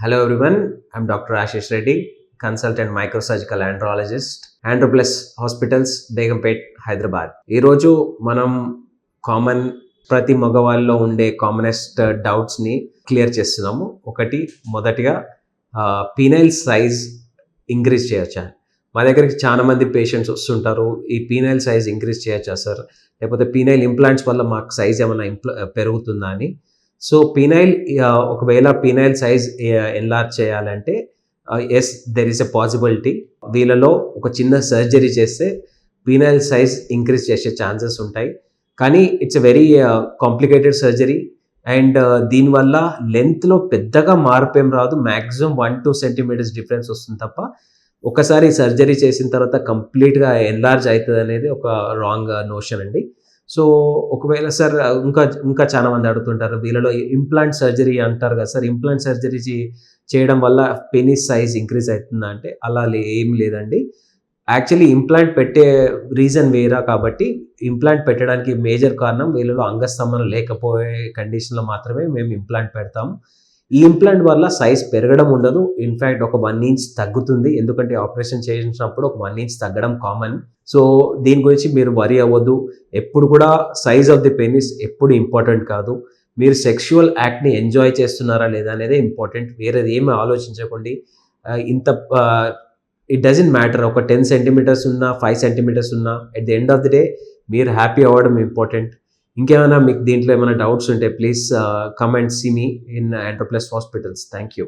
Hello everyone, I'm Dr. Ashish Reddy, consultant microsurgical andrologist, Androplus Hospitals, Begumpet, Hyderabad. ఈరోజు మనం common ప్రతి మగవాళ్ళలో ఉండే commonest డౌట్స్ని clear చేస్తున్నాము. మొదటిగా పీనైల్ సైజ్ ఇంక్రీజ్ చేయొచ్చా? మా దగ్గరికి చాలా మంది పేషెంట్స్ వస్తుంటారు. ఈ పీనైల్ సైజ్ ఇంక్రీజ్ చేయొచ్చా సార్, లేకపోతే పీనైల్ ఇంప్లాంట్స్ వల్ల మాకు సైజ్ ఏమైనా పెరుగుతుందా అని. సో ఒకవేళ పీనైల్ సైజ్ ఎన్లార్జ్ చేయాలంటే yes, there is a possibility. వీళ్ళలో ఒక చిన్న సర్జరీ చేస్తే పీనైల్ సైజ్ ఇంక్రీజ్ చేసే ఛాన్సెస్ ఉంటాయి. కానీ it's a very complicated surgery and దీనివల్ల లెంత్లో పెద్దగా మార్పు ఏం రాదు. మ్యాక్సిమం 1-2 సెంటీమీటర్స్ డిఫరెన్స్ వస్తుంది తప్ప ఒకసారి సర్జరీ చేసిన తర్వాత కంప్లీట్గా ఎన్లార్జ్ అవుతుంది అనేది ఒక రాంగ్ నోషన్ అండి. సో ఒకవేళ సార్ ఇంకా చాలా మంది అడుగుతుంటారు, వీళ్ళలో ఇంప్లాంట్ సర్జరీ అంటారు కదా సార్, ఇంప్లాంట్ సర్జరీ చేయడం వల్ల పెనిస్ సైజ్ ఇంక్రీజ్ అవుతుందా అంటే అలా ఏం లేదండి. యాక్చువల్లీ ఇంప్లాంట్ పెట్టే రీజన్ వేరా, కాబట్టి ఇంప్లాంట్ పెట్టడానికి మేజర్ కారణం వీళ్ళలో అంగస్తంభన లేకపోయే కండిషన్లో మాత్రమే మేము ఇంప్లాంట్ పెడతాము. ఈ ఇంప్లాంట్ వల్ల సైజ్ పెరగడం ఉండదు, ఇన్ఫ్యాక్ట్ ఒక 1 ఇంచ్ తగ్గుతుంది. ఎందుకంటే ఆపరేషన్ చేసినప్పుడు ఒక 1 ఇంచ్ తగ్గడం కామన్. సో దీని గురించి మీరు వరీ అవ్వద్దు. ఎప్పుడు కూడా సైజ్ ఆఫ్ ది పెనిస్ ఎప్పుడు ఇంపార్టెంట్ కాదు. మీరు సెక్షువల్ యాక్ట్ని ఎంజాయ్ చేస్తున్నారా లేదా అనేదే ఇంపార్టెంట్. వేరేది ఏమి ఆలోచించకండి. ఇట్ డజంట్ మ్యాటర్ ఒక 10 సెంటీమీటర్స్ ఉన్నా 5 సెంటీమీటర్స్ ఉన్నా, at the end of the day మీరు హ్యాపీ అవ్వడం ఇంపార్టెంట్. ఇంకేమైనా మీకు దీంట్లో ఏమైనా డౌట్స్ ఉంటే please come and see me in Androplus Hospitals. Thank you.